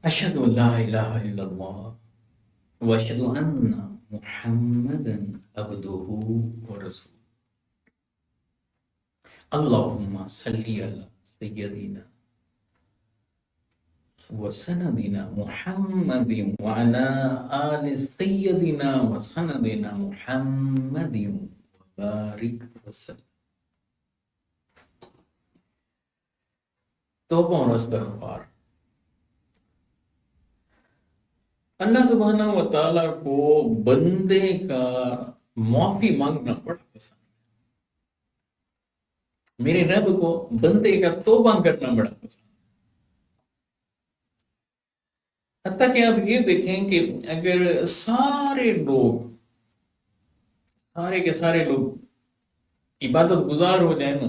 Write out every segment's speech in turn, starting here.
اشہد ان لا الہ الا اللہ واشہد ان محمدا عبدہ ورسولہ اللہم صلی علی سیدنا وسندنا محمد وعلى آل سیدنا وسندنا محمد وبارک وسلم. توبہ اور استغفار. اللہ سبحانہ و تعالیٰ کو بندے کا معافی مانگنا بڑا پسند ہے. میرے رب کو بندے کا توبہ کرنا بڑا پسند ہے. حتیٰ کہ آپ یہ دیکھیں کہ اگر سارے کے سارے لوگ عبادت گزار ہو جائیں نا،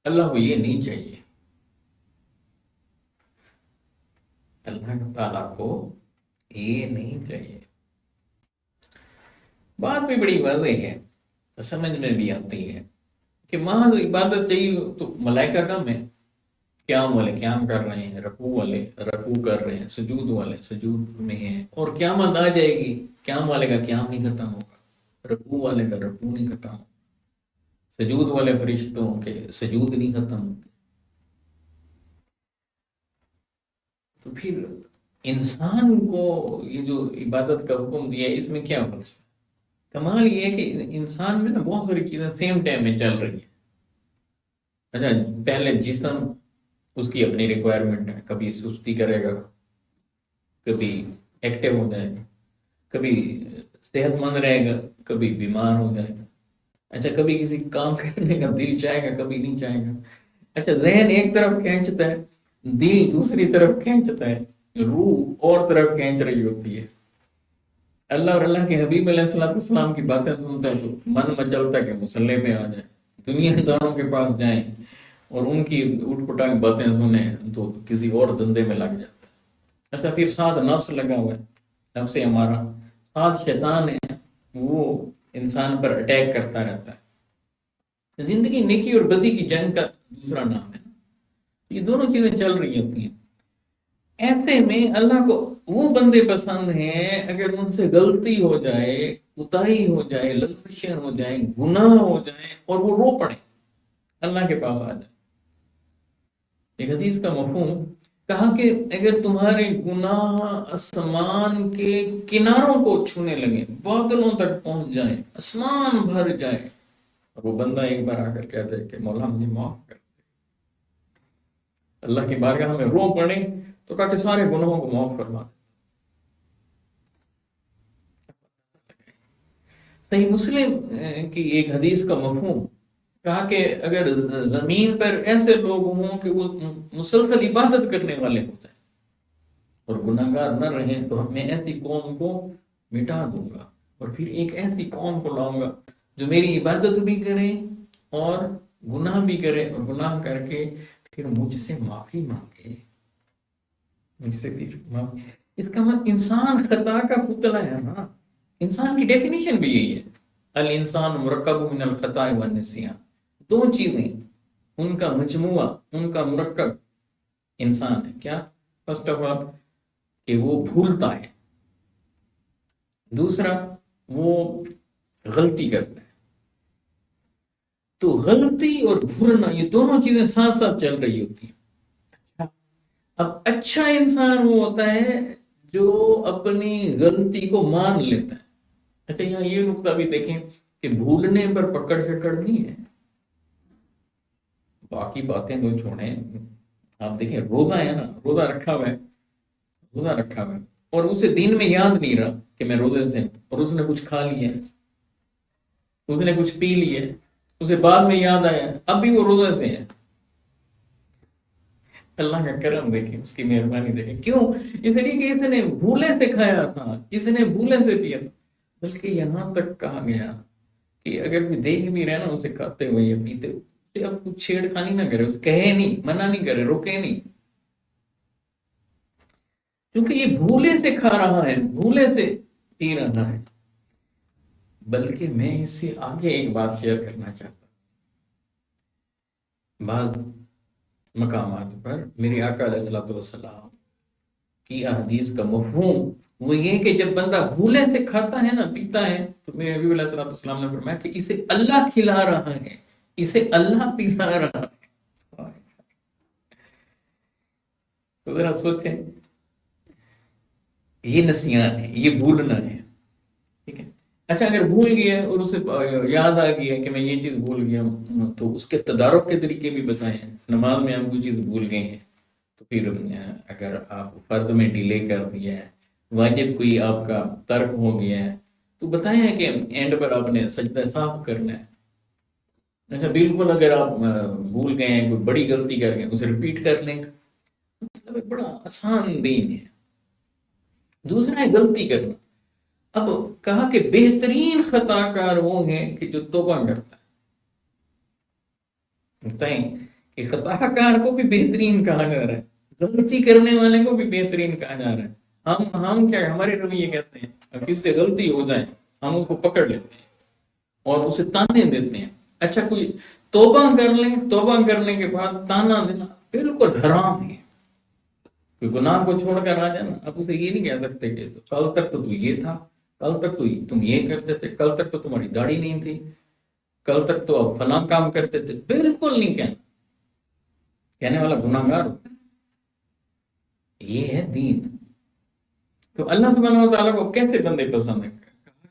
اللہ کو یہ نہیں چاہیے. اللہ تعالیٰ کو یہ نہیں چاہیے. بات بھی بڑی واضح ہے، سمجھ میں بھی آتی ہے کہ محض عبادت چاہیے تو ملائکہ کم ہے. قیام والے قیام کر رہے ہیں، رکوع والے رکوع کر رہے ہیں، سجود والے سجود میں ہیں، اور قیامت آ جائے گی، قیام والے کا قیام نہیں ختم ہوگا، رکوع والے کا رکوع نہیں ختم ہوگا، سجود والے فرشتوں کے سجود نہیں ختم ہوگے. تو پھر انسان کو یہ جو عبادت کا حکم دیا ہے، اس میں کیا فلسفہ؟ کمال یہ ہے کہ انسان میں نا بہت ساری چیزیں سیم ٹائم میں چل رہی ہیں. اچھا، پہلے جسم اس کی اپنی ریکوائرمنٹ ہے، کبھی سستی کرے گا، کبھی ایکٹیو ہو جائے گا، کبھی صحت مند رہے گا، کبھی بیمار ہو جائے گا. اچھا، کبھی کسی کام کرنے کا دل چاہے گا، کبھی نہیں چاہے گا. اچھا، ذہن ایک طرف کھینچتا ہے، دل دوسری طرف کھینچتا ہے، روح اور طرف کھینچ رہی ہوتی ہے. اللہ اور اللہ کے حبیب علیہ السلام کی باتیں سنتا ہے تو من مچلتا ہے کہ مصلی پہ آ جائے، دنیا داروں کے پاس جائیں اور ان کی اٹھ پٹانگ باتیں سنیں تو کسی اور دندے میں لگ جاتا ہے. اچھا، پھر ساتھ نفس لگا ہوا ہے، نفس ہمارا، ساتھ شیطان ہے، وہ انسان پر اٹیک کرتا رہتا ہے. زندگی نیکی اور بدی کی جنگ کا دوسرا نام ہے. یہ دونوں چیزیں چل رہی ہوتی ہیں. ایسے میں اللہ کو وہ بندے پسند ہیں اگر ان سے غلطی ہو جائے، کوتاہی ہو جائے، لغزشیں ہو جائیں، گناہ ہو جائیں، اور وہ رو پڑیں، اللہ کے پاس آ جائیں. ایک حدیث کا مفہوم کہا کہ اگر تمہارے گناہ آسمان کے کناروں کو چھونے لگے، بادلوں تک پہنچ جائیں، آسمان بھر جائے، اور وہ بندہ ایک بار آ کر کہتا ہے کہ مولا مجھے معاف کر، اللہ کی بارگاہ میں رو پڑے تو کہا کہ سارے گناہوں کو معاف فرما دے. صحیح مسلم کی ایک حدیث کا مفہوم کہا کہ اگر زمین پر ایسے لوگ ہوں کہ وہ مسلسل عبادت کرنے والے ہو جائیں اور گناہگار نہ رہیں تو میں ایسی قوم کو مٹا دوں گا، اور پھر ایک ایسی قوم کو لاؤں گا جو میری عبادت بھی کرے اور گناہ بھی کرے، اور گناہ کر کے پھر مجھ سے معافی مانگے، مجھ سے پھر معافی. اس کا مطلب انسان خطا کا پتلا ہے نا. انسان کی ڈیفینیشن بھی یہی ہے، الانسان مرکب من الخطاء والنسیان. دو چیزیں، ان کا مجموعہ، ان کا مرکب انسان ہے. کیا؟ فرسٹ آف آل کہ وہ بھولتا ہے، دوسرا وہ غلطی کرتا ہے. تو غلطی اور بھولنا یہ دونوں چیزیں ساتھ ساتھ چل رہی ہوتی ہیں. اب اچھا انسان وہ ہوتا ہے جو اپنی غلطی کو مان لیتا ہے. اچھا، یہاں یہ نقطہ بھی دیکھیں کہ بھولنے پر پکڑ شکڑ نہیں ہے. باقی باتیں تو چھوڑیں، آپ دیکھیں روزہ ہے نا، روزہ رکھا ہوا ہے، روزہ رکھا ہوا ہے، اور اسے دین میں یاد نہیں رہا کہ میں روزے سے، اور اس نے کچھ کھا لیا، اس نے کچھ پی لیا، اسے بعد میں یاد آیا، اب بھی وہ روزے سے ہے. اللہ کا کرم دیکھیں، اس کی مہربانی دیکھیں. کیوں؟ اس لیے کہ اس نے بھولے سے کھایا تھا، اس نے بھولے سے پیا تھا. بلکہ یہاں تک کہا گیا کہ اگر کوئی دیکھ بھی رہے نا اسے کھاتے ہوئے یا پیتے ہوئے، اب کچھ چھیڑ خانی نہ کرے، اسے کہے نہیں، منع نہیں کرے، روکے نہیں، کیونکہ یہ بھولے سے کھا رہا ہے، بھولے سے پی رہا ہے. بلکہ میں اس سے آگے ایک بات شیئر کرنا چاہتا ہوں. بعض مقامات پر میرے آقا علیہ الصلوۃ والسلام کی احادیث کا مفہوم وہ یہ کہ جب بندہ بھولے سے کھاتا ہے نا پیتا ہے تو میرے حبیب علیہ الصلوۃ والسلام نے فرمایا کہ اسے اللہ کھلا رہا ہے، اسے اللہ پلا رہا ہے۔ تو ذرا سوچیں، یہ نسیان ہے، یہ بھولنا ہے، ٹھیک ہے۔ اچھا اگر بھول گیا اور اسے یاد آ گیا کہ میں یہ چیز بھول گیا ہوں، تو اس کے تدارک کے طریقے بھی بتائیں۔ نماز میں آپ کوئی چیز بھول گئے ہیں تو پھر اگر آپ فرض میں ڈیلے کر دیا ہے، واجب کوئی آپ کا ترک ہو گیا ہے، تو بتائیں کہ اینڈ پر آپ نے سجدہ صاف کرنا ہے۔ اچھا بالکل اگر آپ بھول گئے ہیں، کوئی بڑی غلطی کر گئے، اسے ریپیٹ کر لیں، مطلب بڑا آسان دین ہے۔ دوسرا ہے غلطی کرنا۔ اب کہا کہ بہترین خطا کار وہ ہیں کہ جو توبہ کرتا ہے۔ بتائیں کہ خطا کار کو بھی بہترین کہا جا رہا ہے، غلطی کرنے والے کو بھی بہترین کہا جا رہا ہے۔ ہم کیا ہمارے رویے کہتے ہیں، اب کس سے غلطی ہو جائے ہم اس کو پکڑ لیتے ہیں اور اسے تانے دیتے ہیں۔ اچھا کوئی توبہ کر لیں، توبہ کرنے کے بعد تانا دینا بالکل حرام ہے۔ کوئی گناہ کو چھوڑ کر آ جانا، اب اسے یہ نہیں کہہ سکتے کہ کل تک تو یہ تھا، کل تک تو تم یہ کرتے تھے، کل تک تو تمہاری داڑھی نہیں تھی، کل تک تو اب فلاں کام کرتے تھے، بالکل نہیں کہنا۔ کہنے والا گناہ گار ہوتا ہے۔ یہ ہے دین۔ تو اللہ سبحانہ و تعالیٰ کو کیسے بندے پسند ہیں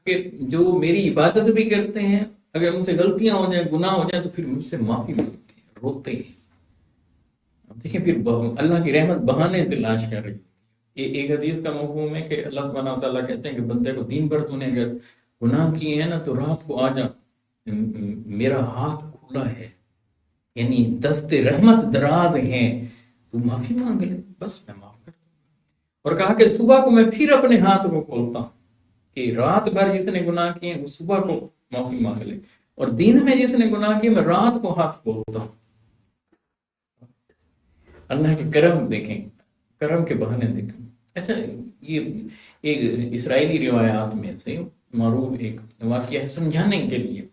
کہ جو میری عبادت بھی کرتے ہیں، اگر ان سے غلطیاں ہو جائیں، گناہ ہو جائیں، تو پھر مجھ سے معافی مانگتے ہیں، روتے ہیں۔ اب دیکھیں پھر اللہ کی رحمت بہانے تلاش کر رہی ہے۔ ایک حدیث کا مفہوم ہے کہ اللہ سبحانہ و تعالیٰ کہتے ہیں کہ بندے کو دن بھر تو نے اگر گناہ کیے ہیں نا تو رات کو آ جا، میرا ہاتھ کھلا ہے، یعنی دست رحمت دراز ہیں، تو معافی مانگ لے، بس میں معاف کر دوں۔ اور کہا کہ صبح کو میں پھر اپنے ہاتھ کو کھولتا ہوں کہ رات بھر جس نے گناہ کیے ہیں وہ صبح کو معافی مانگ لے، اور دن میں جس نے گناہ کیے میں رات کو ہاتھ کھولتا ہوں۔ اللہ کے کرم دیکھیں، کرم کے بہانے دیکھیں۔ اچھا یہ ایک اسرائیلی روایات میں سے معروف ایک واقعہ ہے، سمجھانے کے لیے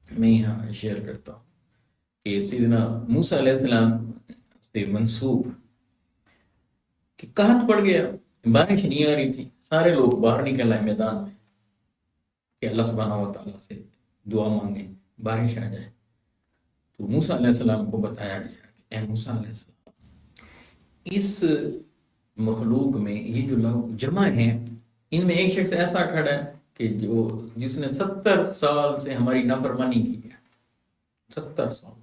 میں یہاں شیئر کرتا ہوں کہ سیدنا موسیٰ علیہ السلام سے منسوب کہ قحط پڑ گیا، بارش نہیں آ رہی تھی، سارے لوگ باہر نکل آئے میدان میں کہ اللہ سبحانہ و تعالیٰ سے دعا مانگیں بارش آ جائے۔ تو موسیٰ علیہ السلام کو بتایا گیا کہ اے موسیٰ علیہ السلام، اس مخلوق میں یہ جو لوگ جمع ہیں، ان میں ایک شخص ایسا کھڑا ہے کہ جس نے 70 سال سے ہماری نافرمانی کی ہے، 70 سال۔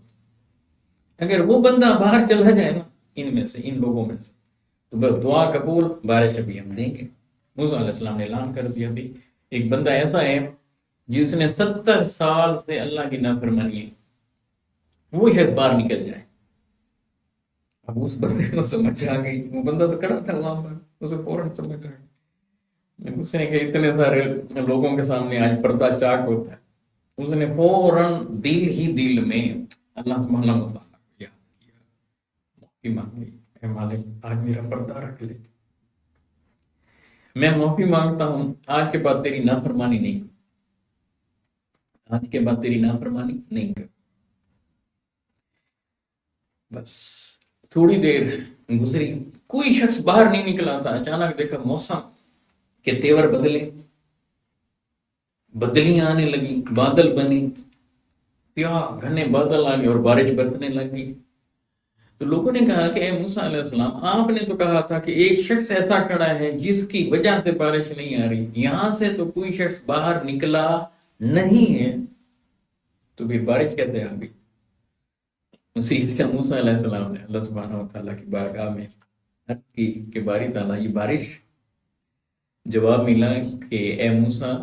اگر وہ بندہ باہر چلا جائے نا ان میں سے، ان لوگوں میں سے، تو بس دعا قبول، بارش ابھی ہم دیں گے۔ موسیٰ علیہ السلام نے اعلان کر دیا بھی ایک بندہ ایسا ہے جس نے 70 سال سے اللہ کی نافرمانی ہے، وہ شخص باہر نکل جائے۔ اب اس بندے کو سمجھ آ گئی، وہ بندہ تو کھڑا تھا وہاں پر، اسے فوراً سمجھ آ گئی۔ اس نے کہ اتنے سارے لوگوں کے سامنے آج پردہ چاک ہوتا ہے، اس نے فوراً دل ہی دل میں اللہ سبحانہ و تعالیٰ کو یاد کیا، معافی مانگی، اے مالک آج میرا پردہ رکھ لے، میں معافی مانگتا ہوں، آج کے بعد تیری نافرمانی نہیں کروں، آج کے بعد تیری نافرمانی نہیں کروں۔ بس تھوڑی دیر گزری، کوئی شخص باہر نہیں نکلا تھا، اچانک دیکھا موسم کے تیور بدلے، بدلیاں آنے لگی، بادل بنے، سیاہ گھنے بادل آ گئے اور بارش برسنے لگی۔ تو لوگوں نے کہا کہ اے موسیٰ علیہ السلام، آپ نے تو کہا تھا کہ ایک شخص ایسا کھڑا ہے جس کی وجہ سے بارش نہیں آ رہی، یہاں سے تو کوئی شخص باہر نکلا نہیں ہے، تو پھر بارش کیسے آ گئی؟ موسیٰ علیہ السلام نے اللہ سبحانہ و تعالیٰ کی بارگاہ میں عرض کی کہ باری تعالیٰ یہ بارش، جواب ملا کہ اے موسیٰ،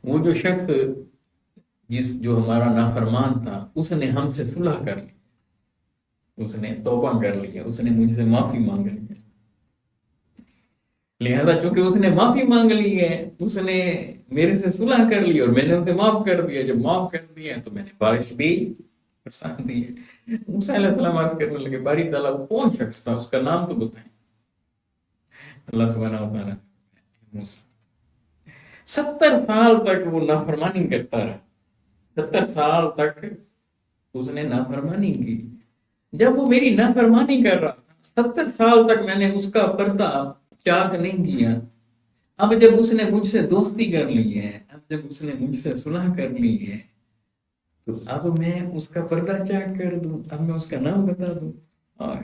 وہ جو شخص جو ہمارا نافرمان تھا اس نے ہم سے صلح کر لی، اس نے توبہ کر لیا، اس نے مجھ سے معافی مانگ لی ہے، لہذا چونکہ اس نے معافی مانگ لی ہے، اس نے میرے سے صلح کر لی اور میں نے اسے معاف کر دیا، جب معاف کر دیا تو میں نے بارش بھی برسا دی ہے۔ موسیٰ علیہ السلام عرض کرنے لگے باری تعالیٰ وہ کون شخص تھا، اس کا نام تو بتائیں۔ اللہ سبحانہ و تعالیٰ موسیٰ 70 سال تک وہ نافرمانی کرتا رہا، 70 سال تک اس نے نافرمانی کی۔ جب وہ میری نافرمانی کر رہا تھا 70 سال تک میں نے اس کا پردہ چاک نہیں کیا، اب جب اس نے مجھ سے دوستی کر لی ہے، اب جب اس نے مجھ سے صلح کر لی ہے، تو اب میں اس کا پردہ چاک کر دوں، اب میں اس کا نام بتا دوں؟ اور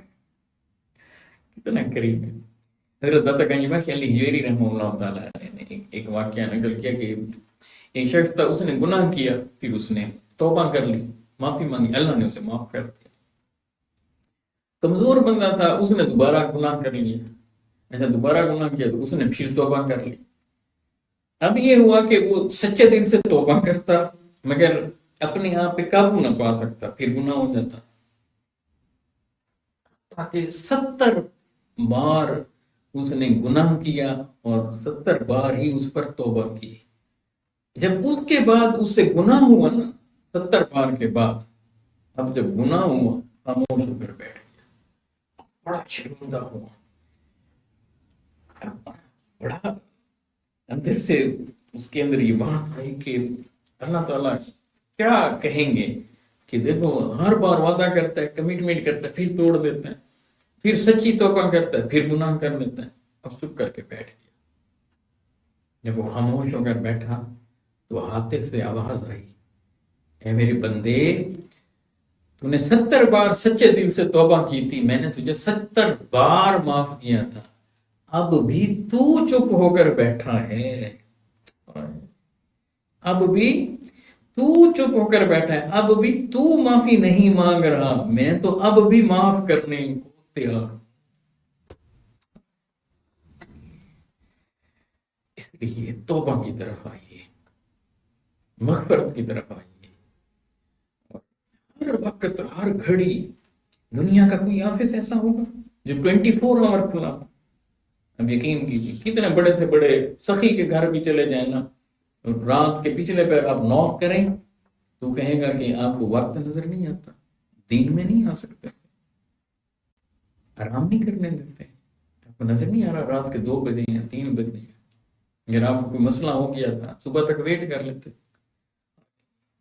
کتنا قریب ہے۔ حضرت داتا گنج بخش علی ہجویری رحمہ اللہ تعالیٰ نے ایک واقعہ نقل کیا کہ ایک شخص تھا، اس نے گناہ کیا، پھر اس نے توبہ کر لی، معافی مانگی، اللہ نے اسے معاف کر دیا۔ کمزور بندہ تھا، اس نے دوبارہ گناہ کر لیا، اچھا دوبارہ گناہ کیا تو اس نے پھر توبہ کر لی۔ اب یہ ہوا کہ وہ سچے دل سے توبہ کرتا مگر اپنے آپ پہ قابو نہ پا سکتا، پھر گناہ ہو جاتا، تاکہ 70 بار اس نے گناہ کیا اور 70 بار ہی اس پر توبہ کی۔ جب اس کے بعد اس سے گناہ ہوا نا 70 بار کے بعد، اب جب گناہ ہوا خاموش ہو کر بیٹھ گیا، بڑا شرمندہ ہوا، بڑا اندر سے اس کے اندر یہ بات آئی کہ اللہ تعالیٰ کیا کہیں گے کہ دیکھو ہر بار وعدہ کرتا ہے، کمٹمنٹ کرتا ہے، پھر توڑ دیتا ہے، پھر سچی توبہ کرتا ہے، پھر گناہ کر لیتا ہے۔ اب چپ کر کے بیٹھ گیا۔ جب وہ خاموش ہو کر بیٹھا تو ہاتھ سے آواز آئی، اے میرے بندے، تو نے 70 بار سچے دل سے توبہ کی تھی، میں نے تجھے 70 بار معاف کیا تھا، اب بھی تو چپ ہو کر بیٹھا ہے، اب بھی تو چپ ہو کر بیٹھا ہے، اب بھی تو معافی نہیں مانگ رہا، میں تو اب بھی معاف کرنے کو تیار ہوں۔ اس لیے توبہ کی طرف آئیے، مغفرت کی طرف آئیے، ہر وقت ہر گھڑی دنیا کا کوئی آفس ایسا ہوگا جو 24 آور کھلا ہو؟ اب یقین کیجیے کتنے بڑے سے بڑے سخی کے گھر بھی چلے جائیں نا، رات کے پچھلے پیر آپ نوک کریں تو کہے گا کہ آپ کو وقت نظر نہیں آتا، دین میں نہیں آ سکتے، آرام نہیں کرنے دیتے، آپ کو نظر نہیں آ رہا رات کے 2 بجے یا 3 بجے، اگر آپ کو کوئی مسئلہ ہو گیا تھا صبح تک ویٹ کر لیتے،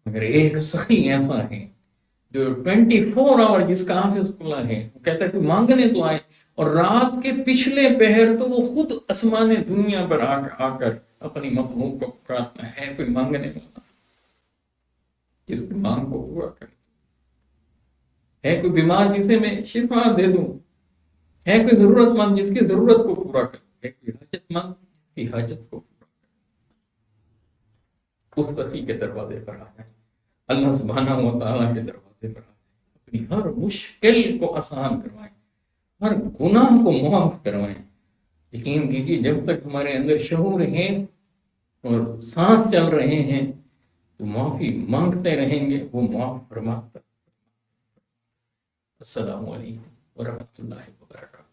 مگر ایک سخی ایسا ہے جو 24 آور جس کا آفس کھلا ہے، وہ کہتا ہے کہ مانگنے تو آئے، اور رات کے پچھلے پہر تو وہ خود آسمان دنیا پر آ کر اپنی مخلوق کو پکارتا ہے کوئی مانگنے والا جس کی مانگ کو پورا کر، ہے کوئی بیمار جسے میں شفا دے دوں، ہے کوئی ضرورت مند جس کی ضرورت کو پورا کر، ہے کوئی حاجت مند جس کی حاجت کو پورا کر۔ اس سخی کے دروازے پر آ جائے، اللہ سبحانہ و تعالیٰ کے دروازے پر آ جائے، اپنی ہر مشکل کو آسان کروائیں، ہر گناہ کو معاف کروائیں۔ یقین کیجیے جب تک ہمارے اندر شعور ہے اور سانس چل رہے ہیں تو معافی مانگتے رہیں گے، وہ معاف فرماتا۔ السلام علیکم ورحمۃ اللہ وبرکاتہ۔